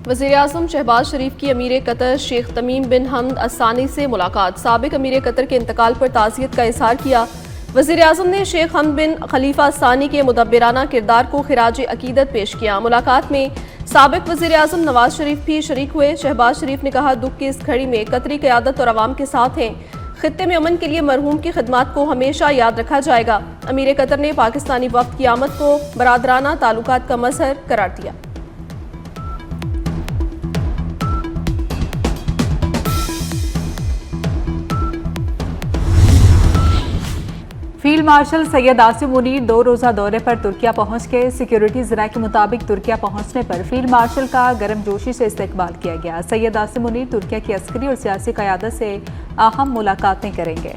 वज़ीर-ए-आज़म शहबाज शरीफ की अमीर कतर शेख तमीम बिन हमद असानी से मुलाकात। साबिक अमीर कतर के इंतकाल पर ताज़ियत का इज़हार किया। वज़ीर-ए-आज़म ने शेख हमद बिन खलीफा सानी के मुदब्बिराना किरदार को खिराज अकीदत पेश किया। मुलाकात में साबिक वज़ीर-ए-आज़म नवाज शरीफ भी शरीक हुए। शहबाज शरीफ ने कहा, दुख की इस घड़ी में कतरी क़यादत और अवाम के साथ हैं। खित्ते में अमन के लिए मरहूम की खिदमत को हमेशा याद रखा जाएगा। अमीर कतर ने पाकिस्तानी वफ़द की आमद को बरादराना ताल्लुकात का मज़हर करार दिया। फील्ड मार्शल सैयद आसिम मुनीर 2 रोज़ा दौरे पर तुर्किया पहुंच गए। सिक्योरिटी ज़राए के मुताबिक तुर्किया पहुंचने पर फील्ड मार्शल का गर्मजोशी से इस्तकबाल किया गया। सैयद आसिम मुनीर तुर्किया की अस्करी और सियासी क़यादत से अहम मुलाकातें करेंगे।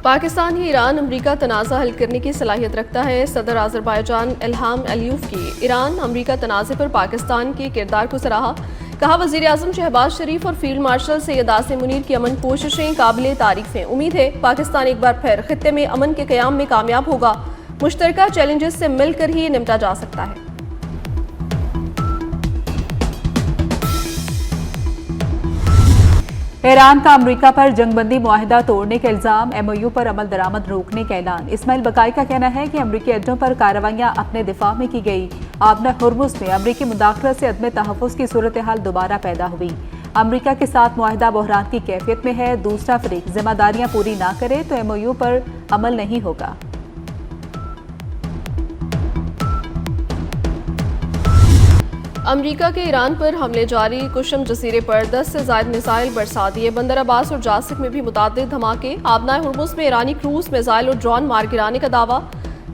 पाकिस्तान ही ईरान अमरीका तनाज़ा हल करने की सलाहियत रखता है। सदर आज़रबाईजान इल्हाम अलीयूफ की ईरान अमरीका तनाज़े पर पाकिस्तान के किरदार को सराहा। कहा, वज़ीर-ए-आज़म शहबाज शरीफ और फील्ड मार्शल सैयद आसिम मुनीर की अमन कोशिशें काबिले तारीफ़ हैं। उम्मीद है पाकिस्तान एक बार फिर खित्ते में अमन के क़याम में कामयाब होगा। मुश्तरका चैलेंजेस से मिलकर ही निपटा जा सकता है। ईरान का अमरीका पर जंगबंदी मुआहिदा तोड़ने के इल्ज़ाम, MOU पर अमल दरामद रोकने का ऐलान। इस्माइल बकाई का कहना है कि अमरीकी अड्डों पर कार्रवाइयां अपने दिफा में की गई। आबना हुर्मुज़ में अमरीकी मुदाखलत से अदम तहफ़्फ़ुज़ की सूरत हाल दोबारा पैदा हुई। अमरीका के साथ मुआहिदा बहरान की कैफियत में है। दूसरा फरीक जिम्मेदारियां पूरी ना करे तो MOU पर अमल नहीं होगा। अमरीका के ईरान पर हमले जारी। कुशम जजीरे पर 10 से ज़ायद मिसाइल बरसा दिए। बंदर अब्बास और जासिक में भी मुतादिद धमाके। आबना हुर्मुज़ में ईरानी क्रूज मिसाइल और ड्रोन मार गिराने का दावा।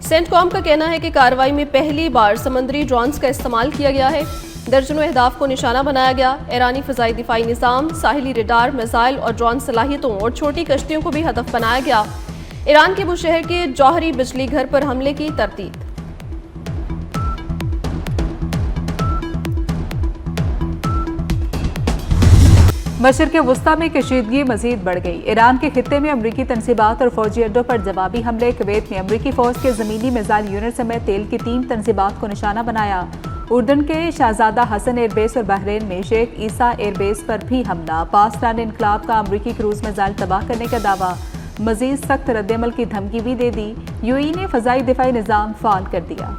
सेंटकॉम का कहना है कि कार्रवाई में पहली बार समंदरी ड्रोन्स का इस्तेमाल किया गया है। दर्जनों अहदाफ को निशाना बनाया गया। ईरानी फ़िज़ाई दिफाई निज़ाम, साहिली रडार, मिसाइल और ड्रोन सलाहियतों और छोटी कश्तियों को भी हदफ बनाया गया। ईरान के बुशहर के जौहरी बिजली घर पर हमले की तरतीब। मशरिक़ वस्ता में कशीदगी मजीद बढ़ गई। ईरान के खित्ते में अमरीकी तनसीबात और फौजी अड्डों पर जवाबी हमले। कुवैत में अमरीकी फौज के ज़मीनी मिसाइल यूनिट समेत तेल की 3 तनसीबात को निशाना बनाया। उर्दन के शहजादा हसन एयरबेस और बहरीन में शेख ईसा एयरबेस पर भी हमला। पाकिस्तान इनकलाब का अमरीकी क्रूज मिसाइल तबाह करने का दावा। मजीद सख्त रद्दमल की धमकी भी दे दी। UAE ने फ़ज़ाई दिफाई निज़ाम फ़ाल कर दिया।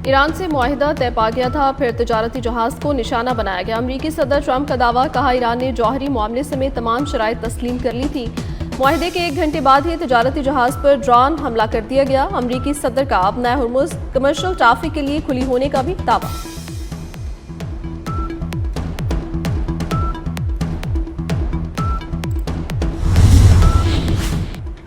ईरान से मुआहिदा तय पा गया था, फिर तजारती जहाज को निशाना बनाया गया। अमरीकी सदर ट्रंप का दावा। कहा, ईरान ने जौहरी मामले समेत तमाम शराइत तस्लीम कर ली थी। मुआहिदे के 1 घंटे बाद ही तजारती जहाज पर ड्रोन हमला कर दिया गया। अमरीकी सदर का अपना हुर्मुज़ कमर्शियल ट्रैफिक के लिए खुली होने का भी दावा।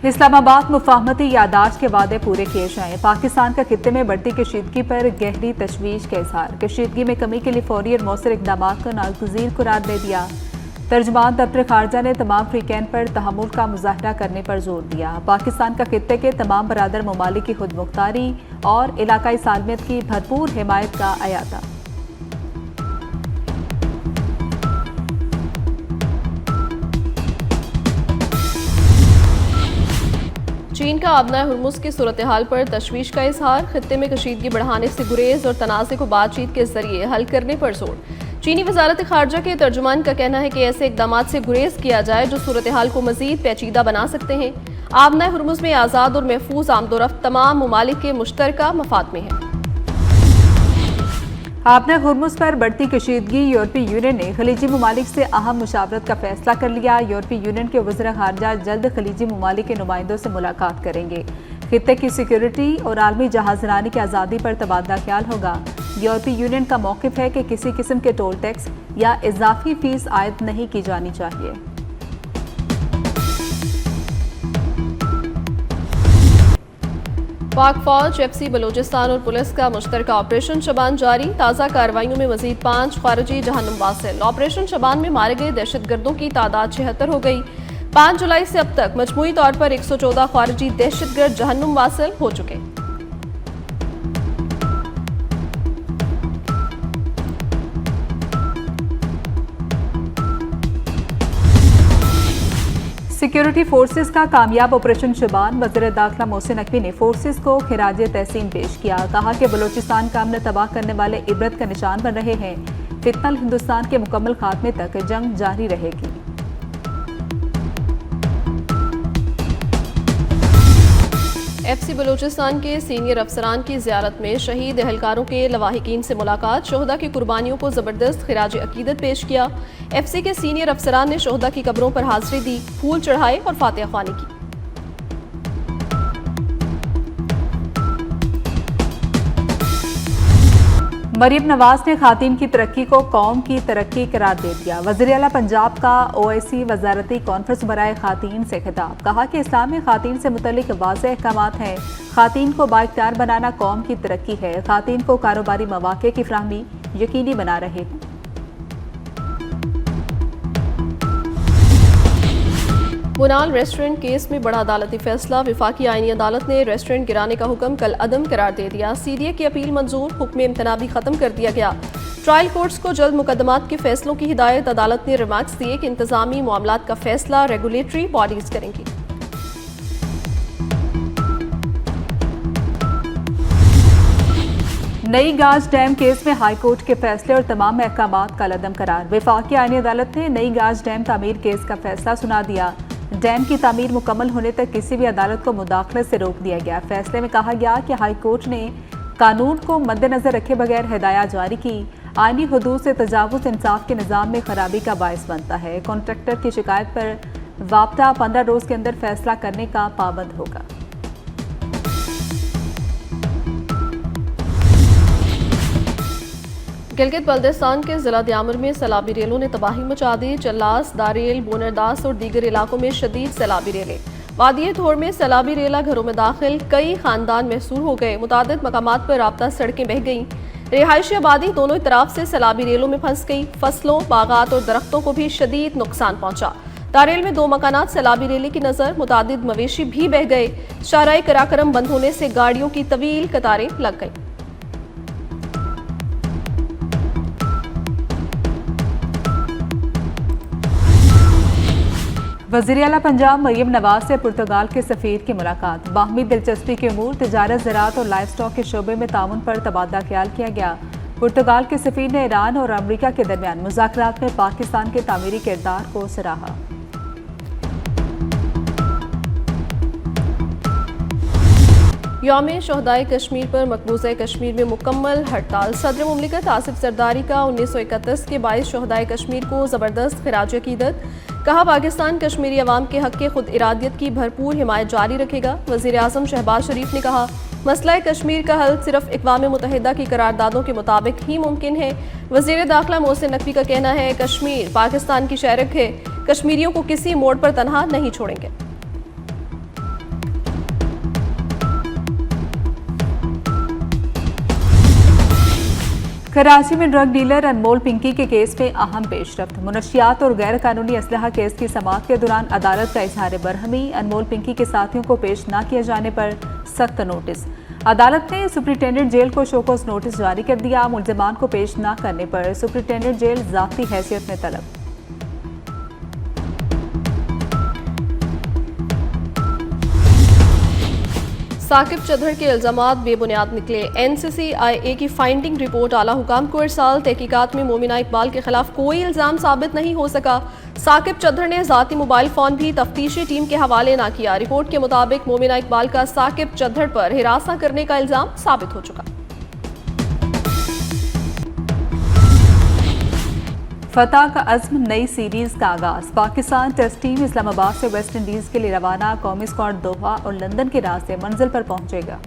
इस्लामाबाद मुफाहमती यादाश्त के वादे पूरे किए जाएं। पाकिस्तान का खित्ते में बढ़ती कशीदगी पर गहरी तशवीश का इजहार। कशीदगी में कमी के लिए फौरी और मौसर इक़दाम को नागज़ीर करार दे दिया। तर्जुमान दफ्तर खारजा ने तमाम फ्रीकैन पर तहम्मुल का मुजाहरा करने पर जोर दिया। पाकिस्तान का खित्ते के तमाम बरादर ममालिक की खुद मुख्तारी और इलाकाई सालमियत की भरपूर हिमायत का अयादा। चीन का आबना हुर्मुज़ की सूरत हाल पर तशवीश का इजहार। खित्ते में कशीदगी बढ़ाने से गुरेज और तनाज़े को बातचीत के जरिए हल करने पर जोर। चीनी वजारत खारजा के तर्जुमान का कहना है कि ऐसे इकदाम से गुरेज किया जाए जो सूरत हाल को मजीद पेचीदा बना सकते हैं। आबना हुर्मुज़ में आज़ाद और महफूज आमदोरफ्त तमाम ममालिक के मुश्तरका मफाद में है। आबना हुर्मुज़ पर बढ़ती कशीदगी। यूरोपीय यूनियन ने खलीजी ममालिक से अहम मुशावरत का फैसला कर लिया। यूरोपीय यूनियन के वज़ीर खारजा जल्द खलीजी ममालिक के नुमाइंदों से मुलाकात करेंगे। खित्ते की सिक्योरिटी और आलमी जहाज़रानी की आज़ादी पर तबादला ख्याल होगा। यूरोपीय यूनियन का मौक़िफ़ है कि किसी किस्म के टोल टैक्स या इजाफी फीस आयद नहीं की जानी चाहिए। पाक फौज, FC बलोचिस्तान और पुलिस का मुश्तरका ऑपरेशन शबान जारी। ताज़ा कार्रवाइयों में मजीद 5 खारजी जहन्नुम वासिल। ऑपरेशन शबान में मारे गए दहशतगर्दों की तादाद 76 हो गई। 5 जुलाई से अब तक मजमूई तौर पर 114 खारजी दहशतगर्द जहन्नुम वासिल हो चुके। सिक्योरिटी फोर्सेस का कामयाब ऑपरेशन शुबान। वज़ीर दाखिला मोहसिन नकवी ने फोर्सेस को खिराज तहसीन पेश किया। कहा कि बलूचिस्तान का अमन तबाह करने वाले इबरत का निशान बन रहे हैं। फितनल हिंदुस्तान के मुकम्मल खात्मे तक जंग जारी रहेगी। FC बलूचिस्तान के सीनियर अफसरान की ज़ियारत में शहीद एहलकारों के लवाहिकीन से मुलाकात। शोहदा की कुर्बानियों को ज़बरदस्त खिराज अकीदत पेश किया। FC के सीनियर अफसरान ने शोहदा की कब्रों पर हाजिरी दी, फूल चढ़ाए और फातिहा ख्वानी की। मरीम नवाज ने खातीन की तरक्की को कौम की तरक्की करार दे दिया। वज़ीर आला पंजाब का OIC वजारती कॉन्फ्रेंस बराए खातीन से खिताब। कहा कि इस्लाम में खातीन से मुतल्लिक वाज़ेह अहकामात हैं। खातीन को बाइख्तियार बनाना कौम की तरक्की है। खातीन को कारोबारी मौक़े की फ्राहमी यकीनी बना रहे हैं। मुनाल रेस्टोरेंट केस में बड़ा अदालती फैसला। विफाकी आईनी अदालत ने रेस्टोरेंट गिराने का हुक्म कल अदम करार दे दिया। CDA की अपील मंजूर, हुक्म इम्तना भी खत्म कर दिया गया। ट्रायल कोर्ट्स को जल्द मुकदमात के फैसलों की हिदायत। अदालत ने रिमार्क्स दिए कि इंतजामी मामलात का फैसला रेगुलेटरी बॉडीज करेंगी। नई गाज डैम केस में हाई कोर्ट के फैसले और तमाम अहकामात का अदम करार। विफाकी आईनी अदालत ने नई गाज डैम तामीर केस का फैसला सुना दिया। डैम की तामीर मुकम्मल होने तक किसी भी अदालत को मुदाखलत से रोक दिया गया। फैसले में कहा गया कि हाई कोर्ट ने कानून को मद्देनजर रखे बगैर हिदायत जारी की। आईनी हदूद से तजावुज़ इंसाफ के निज़ाम में खराबी का बायस बनता है। कॉन्ट्रैक्टर की शिकायत पर वापता 15 रोज़ के अंदर फैसला करने का पाबंद होगा। गिलगित बल्दिस्तान के जिला दियामर में सैलाबी रेलों ने तबाही मचा दी। चल्लास, दारेल, बोनरदास और दीगर इलाकों में शदीद सैलाबी रेलें। वादिये थोर में सैलाबी रेला घरों में दाखिल, कई खानदान महसूर हो गए। मुतादिद मकामात पर राब्ता सड़कें बह गईं। रिहायशी आबादी दोनों तरफ से सैलाबी रेलों में फंस गई। फसलों, बागात और दरख्तों को भी शदीद नुकसान पहुंचा। दारेल में 2 मकानात सैलाबी रेले की नजर, मुतादिद मवेशी भी बह गए। शाहराह कराकरम बंद होने से गाड़ियों की तवील कतारें लग गईं। वज़ीर आला पंजाब मरीम नवाज से पुर्तगाल के सफ़ीर की मुलाकात। बाहमी दिलचस्पी के अमूर, तिजारत, ज़राअत और लाइफ स्टॉक के शोबे में ताउन पर तबादला ख्याल किया गया। पुर्तगाल के सफ़ीर ने ईरान और अमरीका के दरमियान मुज़ाकरात में पाकिस्तान के तामीरी किरदार को सराहा। यौम शोहदाए कश्मीर पर मकबूजा कश्मीर में मुकम्मल हड़ताल। सदर मुमलिकत आसिफ जरदारी का 1931 के 22 शोहदाए कश्मीर को ज़बरदस्त खिराज अकीदत। कहा पाकिस्तान कश्मीरी अवाम के हक़ खुद इरादियत की भरपूर हिमायत जारी रखेगा। वज़ीर आज़म शहबाज शरीफ ने कहा मसला कश्मीर का हल सिर्फ अक़वाम मुत्तहिदा की करारदादों के मुताबिक ही मुमकिन है। वज़ीर दाखिला मोहसिन नकवी का कहना है कश्मीर पाकिस्तान की शहरक है, कश्मीरियों को किसी मोड़ पर तनहा नहीं छोड़ेंगे। कराची में ड्रग डीलर अनमोल पिंकी के केस में अहम पेशरफ्त। मुनशियात और गैर कानूनी असलहा केस की समाअत के दौरान अदालत का इजहार बरहमी। अनमोल पिंकी के साथियों को पेश न किए जाने पर सख्त नोटिस। अदालत ने सुप्रिंटेंडेंट जेल को शोकॉज नोटिस जारी कर दिया। मुलजमान को पेश न करने पर सुप्रिंटेंडेंट जेल ज़ाती हैसियत में तलब। साकिब चौधरी के इल्जामात बेबुनियाद निकले। NCCIA की फाइंडिंग रिपोर्ट आला हुकाम को इरसाल। तहकीकात में मोमिना इकबाल के खिलाफ कोई इल्जाम साबित नहीं हो सका। साकिब चौधरी ने ज़ाती मोबाइल फ़ोन भी तफ्तीशी टीम के हवाले न किया। रिपोर्ट के मुताबिक मोमिना इकबाल का साकिब चौधरी पर हिरासा करने का इल्जाम साबित हो चुका। फतह का अज़्म, नई सीरीज का आगाज। पाकिस्तान टेस्ट टीम इस्लामाबाद से वेस्ट इंडीज के लिए रवाना। कौमी स्क्वाड दोहा और लंदन के रास्ते मंजिल पर पहुंचेगा।